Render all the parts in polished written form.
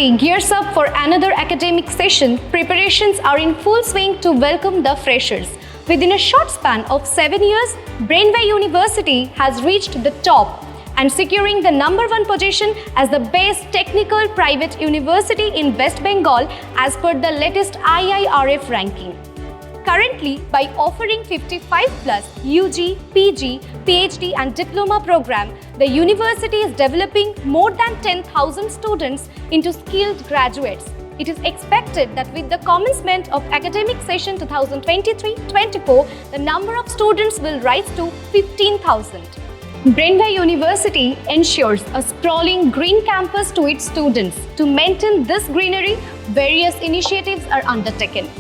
University gears up for another academic session, preparations are in full swing to welcome the freshers. Within a short span of 7 years, Brainware University has reached the top and securing the #1 position as the best technical private university in West Bengal as per the latest IIRF ranking. Currently, by offering 55+ UG, PG, PhD and Diploma program, the university is developing more than 10,000 students into skilled graduates. It is expected that with the commencement of academic session 2023-24, the number of students will rise to 15,000. Brainware University ensures a sprawling green campus to its students. To maintain this greenery, various initiatives are undertaken.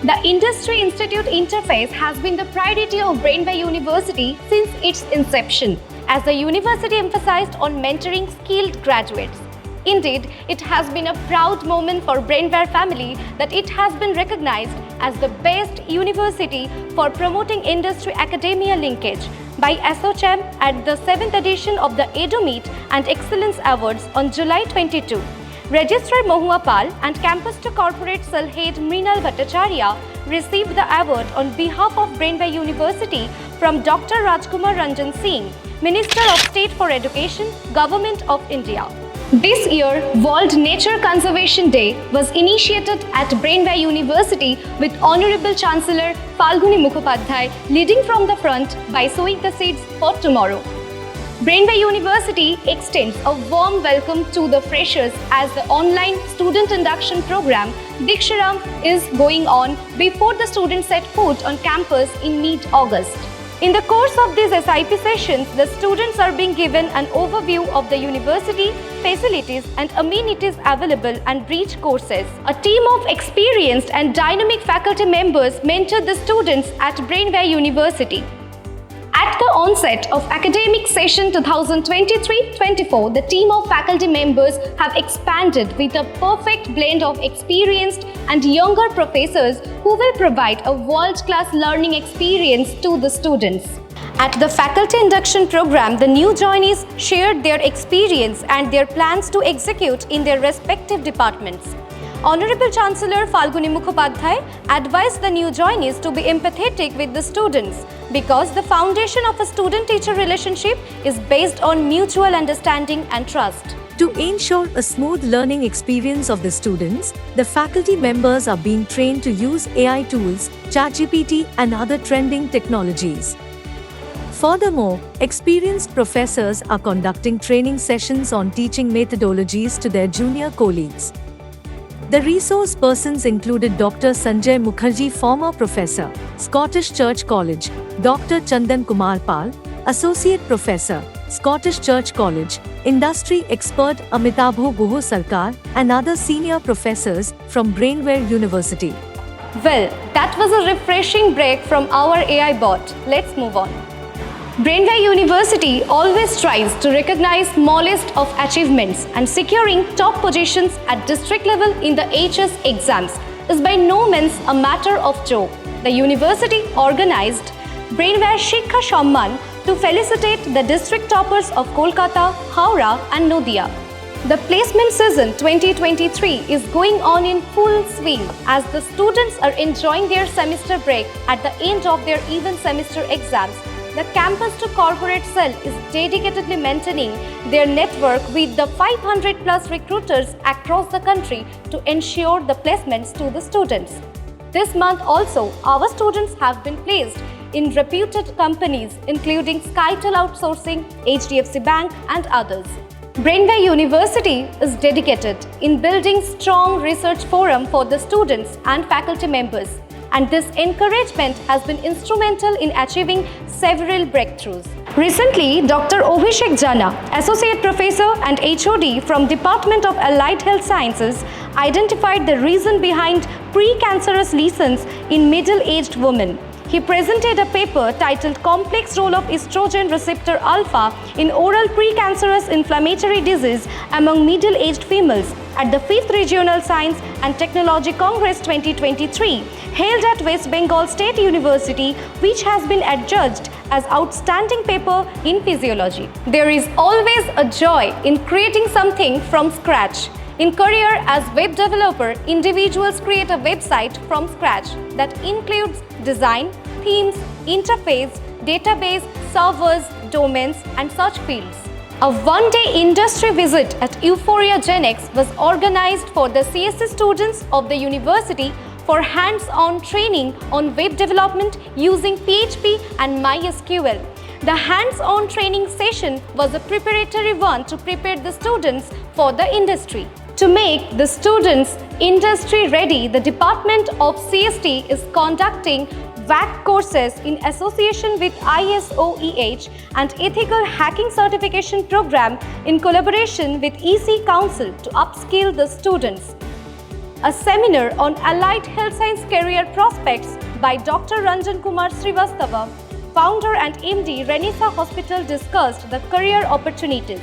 The Industry Institute interface has been the priority of Brainware University since its inception, as the university emphasized on mentoring skilled graduates. Indeed, it has been a proud moment for Brainware family that it has been recognized as the best university for promoting industry academia linkage by ASSOCHAM at the 7th edition of the Edu Meet and Excellence Awards on July 22. Registrar Mohua Pal and Campus to Corporate Cell Head Mrinal Bhattacharya received the award on behalf of Brainware University from Dr. Rajkumar Ranjan Singh, Minister of State for Education, Government of India. This year, World Nature Conservation Day was initiated at Brainware University with Honorable Chancellor Falguni Mukhopadhyay leading from the front by sowing the seeds for tomorrow. Brainware University extends a warm welcome to the freshers as the online Student Induction Programme Diksharam is going on before the students set foot on campus in mid-August. In the course of these SIP sessions, the students are being given an overview of the university, facilities and amenities available and breach courses. A team of experienced and dynamic faculty members mentor the students at Brainware University. At the onset of academic session 2023-24, the team of faculty members have expanded with a perfect blend of experienced and younger professors who will provide a world-class learning experience to the students. At the Faculty Induction Programme, the new joinees shared their experience and their plans to execute in their respective departments. Honorable Chancellor Falguni Mukhopadhyay advised the new joinees to be empathetic with the students because the foundation of a student-teacher relationship is based on mutual understanding and trust. To ensure a smooth learning experience of the students, the faculty members are being trained to use AI tools, ChatGPT and other trending technologies. Furthermore, experienced professors are conducting training sessions on teaching methodologies to their junior colleagues. The resource persons included Dr. Sanjay Mukherjee, former professor, Scottish Church College, Dr. Chandan Kumar Pal, Associate Professor, Scottish Church College, Industry Expert Amitabh Guho Sarkar, and other senior professors from Brainware University. Well, that was a refreshing break from our AI bot. Let's move on. Brainware University always strives to recognize smallest of achievements, and securing top positions at district level in the HS exams is by no means a matter of joke. The university organized Brainware Shiksha Samman to felicitate the district toppers of Kolkata, Howrah and Nadia. The placement season 2023 is going on in full swing as the students are enjoying their semester break at the end of their even semester exams. The Campus to Corporate Cell is dedicatedly maintaining their network with the 500+ recruiters across the country to ensure the placements to the students. This month also, our students have been placed in reputed companies including Skytel Outsourcing, HDFC Bank and others. Brainware University is dedicated in building strong research forum for the students and faculty members, and this encouragement has been instrumental in achieving several breakthroughs. Recently, Dr. Abhishek Jana, Associate Professor and HOD from Department of Allied Health Sciences, identified the reason behind precancerous lesions in middle-aged women. He presented a paper titled Complex Role of Estrogen Receptor Alpha in Oral Precancerous Inflammatory Disease Among Middle-Aged Females at the 5th Regional Science and Technology Congress 2023 held at West Bengal State University, which has been adjudged as outstanding paper in physiology. There is always a joy in creating something from scratch. In career as web developer, individuals create a website from scratch that includes design, themes, interface, database, servers, domains, and such fields. A one-day industry visit at Euphoria GenX was organized for the CSE students of the university for hands-on training on web development using PHP and MySQL. The hands-on training session was a preparatory one to prepare the students for the industry. To make the students industry ready, the Department of CST is conducting WAC courses in association with ISOEH and Ethical Hacking Certification Program in collaboration with EC Council to upskill the students. A seminar on Allied Health Science Career Prospects by Dr. Ranjan Kumar Srivastava, founder and MD, Renisa Hospital, discussed the career opportunities.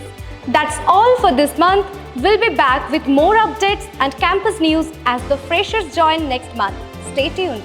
That's all for this month. We'll be back with more updates and campus news as the freshers join next month. Stay tuned.